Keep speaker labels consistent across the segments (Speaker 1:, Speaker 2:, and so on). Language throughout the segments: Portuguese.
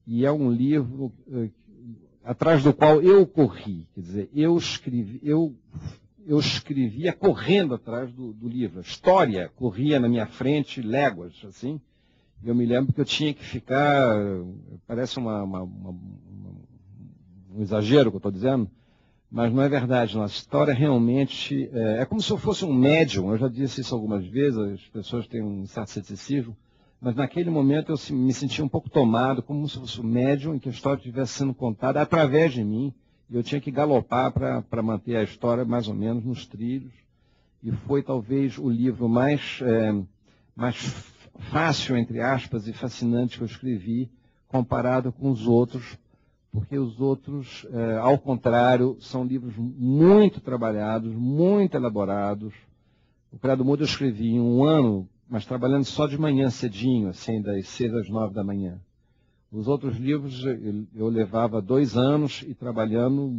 Speaker 1: e é um livro atrás do qual eu corri. Quer dizer, eu escrevia correndo atrás do livro. A história corria na minha frente, léguas, assim. Eu me lembro que eu tinha que ficar, parece um exagero que eu estou dizendo, mas não é verdade. Não. A história realmente é como se eu fosse um médium. Eu já disse isso algumas vezes, as pessoas têm um certo ceticismo, mas naquele momento eu me sentia um pouco tomado, como se fosse um médium, em que a história estivesse sendo contada através de mim, e eu tinha que galopar para manter a história mais ou menos nos trilhos. E foi talvez o livro mais fácil, entre aspas, e fascinante que eu escrevi, comparado com os outros, porque os outros, ao contrário, são livros muito trabalhados, muito elaborados. O Criado Mudo eu escrevi em um ano, mas trabalhando só de manhã cedinho, assim, das 6 às 9 da manhã. Os outros livros eu levava 2 anos e trabalhando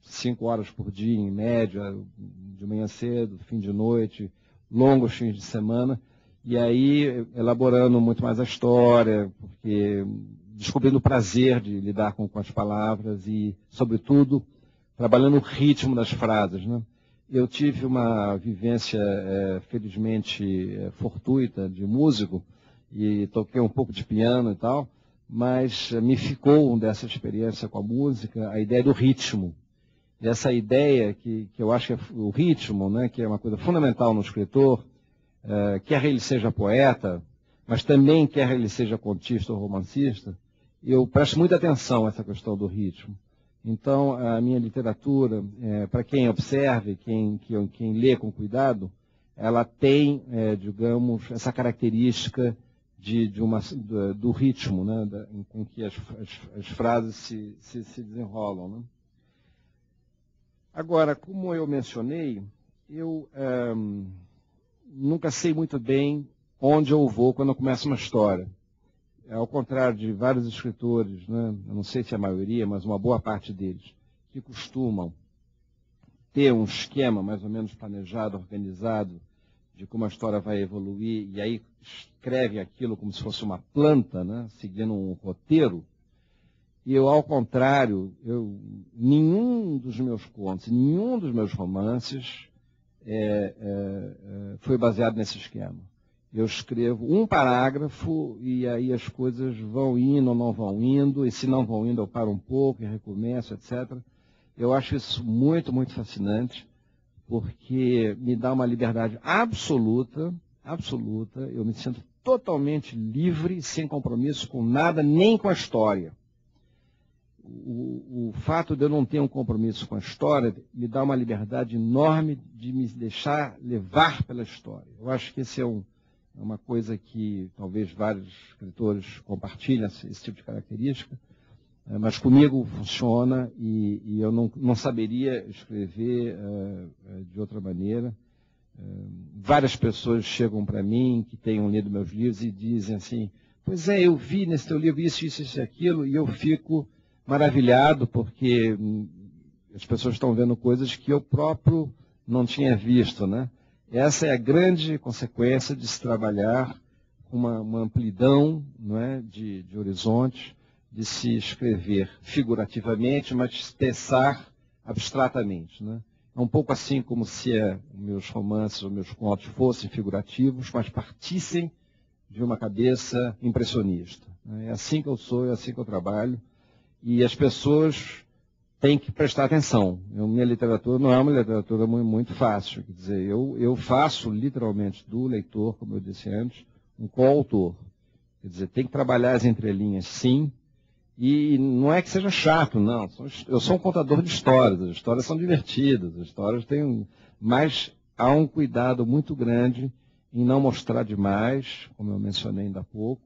Speaker 1: 5 horas por dia, em média, de manhã cedo, fim de noite, longos fins de semana, e aí elaborando muito mais a história, porque descobrindo o prazer de lidar com as palavras e, sobretudo, trabalhando o ritmo das frases, né? Eu tive uma vivência, felizmente, fortuita de músico, e toquei um pouco de piano e tal, mas me ficou dessa experiência com a música a ideia do ritmo. E essa ideia que eu acho que é o ritmo, né, que é uma coisa fundamental no escritor, quer ele seja poeta, mas também quer ele seja contista ou romancista, eu presto muita atenção a essa questão do ritmo. Então, a minha literatura, para quem observe, quem lê com cuidado, ela tem, digamos, essa característica do ritmo, né, com que as frases se desenrolam. Né? Agora, como eu mencionei, eu nunca sei muito bem onde eu vou quando eu começo uma história. Ao contrário de vários escritores, né, eu não sei se a maioria, mas uma boa parte deles, que costumam ter um esquema mais ou menos planejado, organizado, de como a história vai evoluir, e aí escreve aquilo como se fosse uma planta, né, seguindo um roteiro. E eu, ao contrário, nenhum dos meus contos, nenhum dos meus romances foi baseado nesse esquema. Eu escrevo um parágrafo e aí as coisas vão indo ou não vão indo, e se não vão indo eu paro um pouco e recomeço, etc. Eu acho isso muito, muito fascinante, porque me dá uma liberdade absoluta, eu me sinto totalmente livre, sem compromisso com nada, nem com a história. O fato de eu não ter um compromisso com a história me dá uma liberdade enorme de me deixar levar pela história. Eu acho que esse é uma coisa que talvez vários escritores compartilhem, esse tipo de característica, mas comigo funciona e eu não saberia escrever de outra maneira. Várias pessoas chegam para mim que tenham lido meus livros e dizem assim, pois eu vi nesse teu livro isso e aquilo, e eu fico maravilhado porque as pessoas estão vendo coisas que eu próprio não tinha visto, né? Essa é a grande consequência de se trabalhar com uma amplidão, não é, de horizontes, de se escrever figurativamente, mas pensar abstratamente. Né? É um pouco assim como se meus romances ou meus contos fossem figurativos, mas partissem de uma cabeça impressionista. Né? É assim que eu sou, é assim que eu trabalho, e as pessoas tem que prestar atenção. Minha literatura não é uma literatura muito fácil. Quer dizer, eu faço literalmente do leitor, como eu disse antes, um coautor. Quer dizer, tem que trabalhar as entrelinhas, sim, e não é que seja chato, não. Eu sou um contador de histórias, as histórias são divertidas, as histórias têm mas há um cuidado muito grande em não mostrar demais, como eu mencionei ainda há pouco,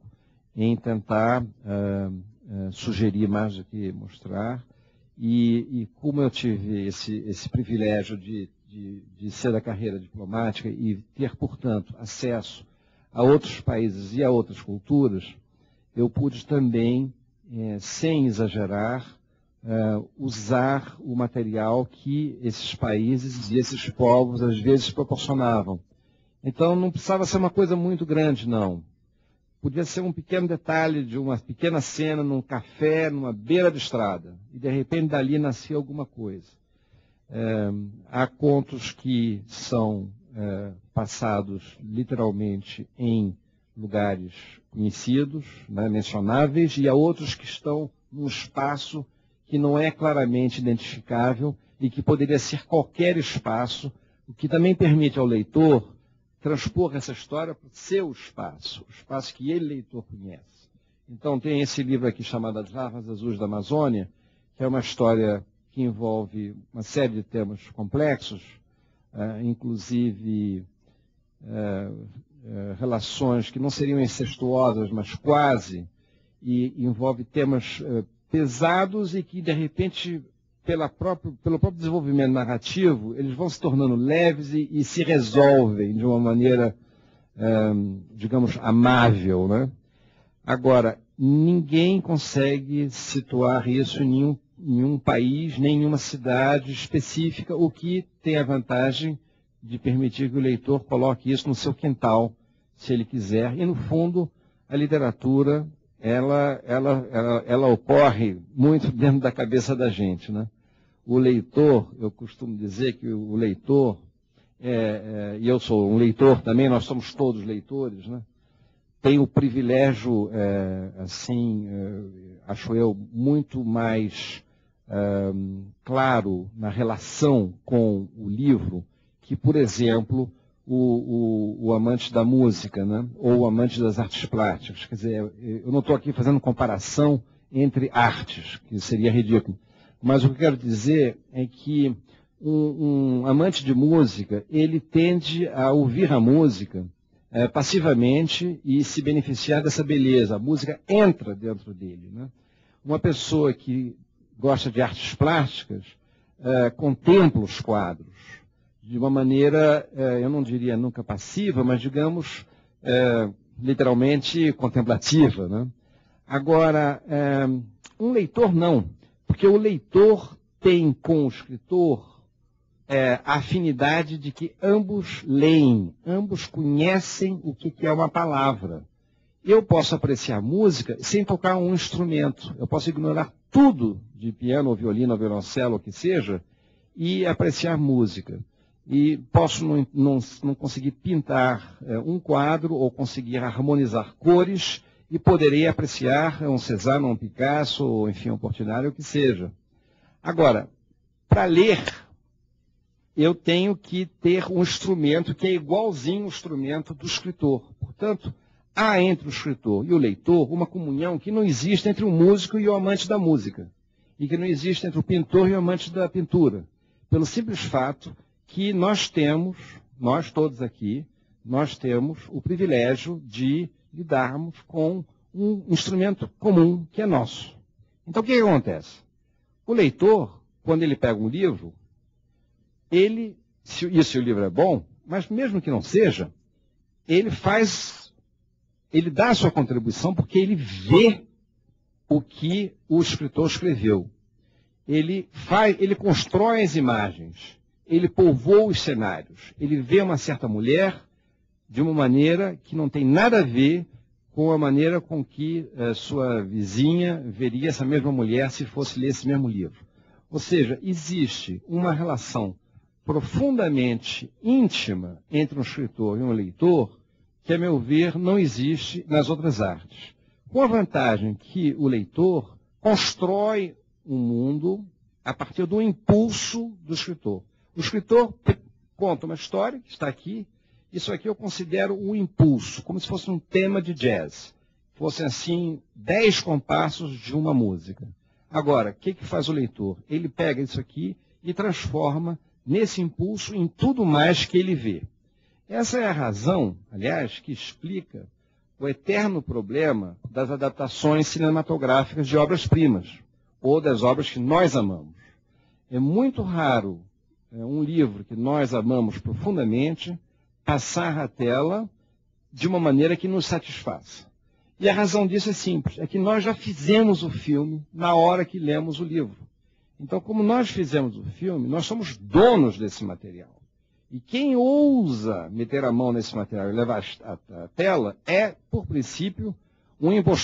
Speaker 1: em tentar sugerir mais do que mostrar. E como eu tive esse privilégio de ser da carreira diplomática e ter, portanto, acesso a outros países e a outras culturas, eu pude também, sem exagerar, usar o material que esses países e esses povos às vezes proporcionavam. Então não precisava ser uma coisa muito grande, não. podia ser um pequeno detalhe de uma pequena cena num café, numa beira de estrada, e de repente dali nascia alguma coisa. Há contos que são passados literalmente em lugares conhecidos, né, mencionáveis, e há outros que estão num espaço que não é claramente identificável e que poderia ser qualquer espaço, o que também permite ao leitor transpor essa história para o seu espaço, o espaço que ele, leitor, conhece. Então tem esse livro aqui chamado As Larvas Azuis da Amazônia, que é uma história que envolve uma série de temas complexos, inclusive relações que não seriam incestuosas, mas quase, e envolve temas pesados e que, de repente, pelo próprio desenvolvimento narrativo, eles vão se tornando leves e se resolvem de uma maneira, digamos, amável, né? Agora, ninguém consegue situar isso em nenhum país, nem em nenhuma cidade específica, o que tem a vantagem de permitir que o leitor coloque isso no seu quintal, se ele quiser. E, no fundo, a literatura, ela ocorre muito dentro da cabeça da gente, né? O leitor, eu costumo dizer que o leitor, e eu sou um leitor também, nós somos todos leitores, né? Tem o privilégio, acho eu, muito mais claro na relação com o livro que, por exemplo, o amante da música, né? Ou o amante das artes plásticas. Quer dizer, eu não estou aqui fazendo comparação entre artes, que seria ridículo. Mas o que eu quero dizer é que um amante de música, ele tende a ouvir a música passivamente e se beneficiar dessa beleza. A música entra dentro dele, né? Uma pessoa que gosta de artes plásticas contempla os quadros de uma maneira, eu não diria nunca passiva, mas digamos, literalmente contemplativa, né? Agora, um leitor não, porque o leitor tem com o escritor a afinidade de que ambos leem, ambos conhecem o que é uma palavra. Eu posso apreciar música sem tocar um instrumento. Eu posso ignorar tudo de piano, ou violino, ou violoncelo, ou o que seja, e apreciar música. E posso não conseguir pintar um quadro, ou conseguir harmonizar cores, e poderei apreciar um Cézanne, um Picasso, ou enfim, um Portinari, o que seja. Agora, para ler, eu tenho que ter um instrumento que é igualzinho ao instrumento do escritor. Portanto, há entre o escritor e o leitor uma comunhão que não existe entre o músico e o amante da música. E que não existe entre o pintor e o amante da pintura. Pelo simples fato que nós todos aqui, nós temos o privilégio de lidarmos com um instrumento comum que é nosso. Então, o que acontece? O leitor, quando ele pega um livro, e se o livro é bom, mas mesmo que não seja, ele dá a sua contribuição porque ele vê o que o escritor escreveu. Ele constrói as imagens, ele povoa os cenários, ele vê uma certa mulher de uma maneira que não tem nada a ver com a maneira com que sua vizinha veria essa mesma mulher se fosse ler esse mesmo livro. Ou seja, existe uma relação profundamente íntima entre um escritor e um leitor que, a meu ver, não existe nas outras artes. Com a vantagem que o leitor constrói um mundo a partir do impulso do escritor. O escritor conta uma história que está aqui. Isso aqui eu considero um impulso, como se fosse um tema de jazz. Fossem, assim, 10 compassos de uma música. Agora, o que faz o leitor? Ele pega isso aqui e transforma nesse impulso em tudo mais que ele vê. Essa é a razão, aliás, que explica o eterno problema das adaptações cinematográficas de obras-primas, ou das obras que nós amamos. É muito raro um livro que nós amamos profundamente passar a tela de uma maneira que nos satisfaça. E a razão disso é simples, é que nós já fizemos o filme na hora que lemos o livro. Então, como nós fizemos o filme, nós somos donos desse material. E quem ousa meter a mão nesse material e levar à tela é, por princípio, um impostor.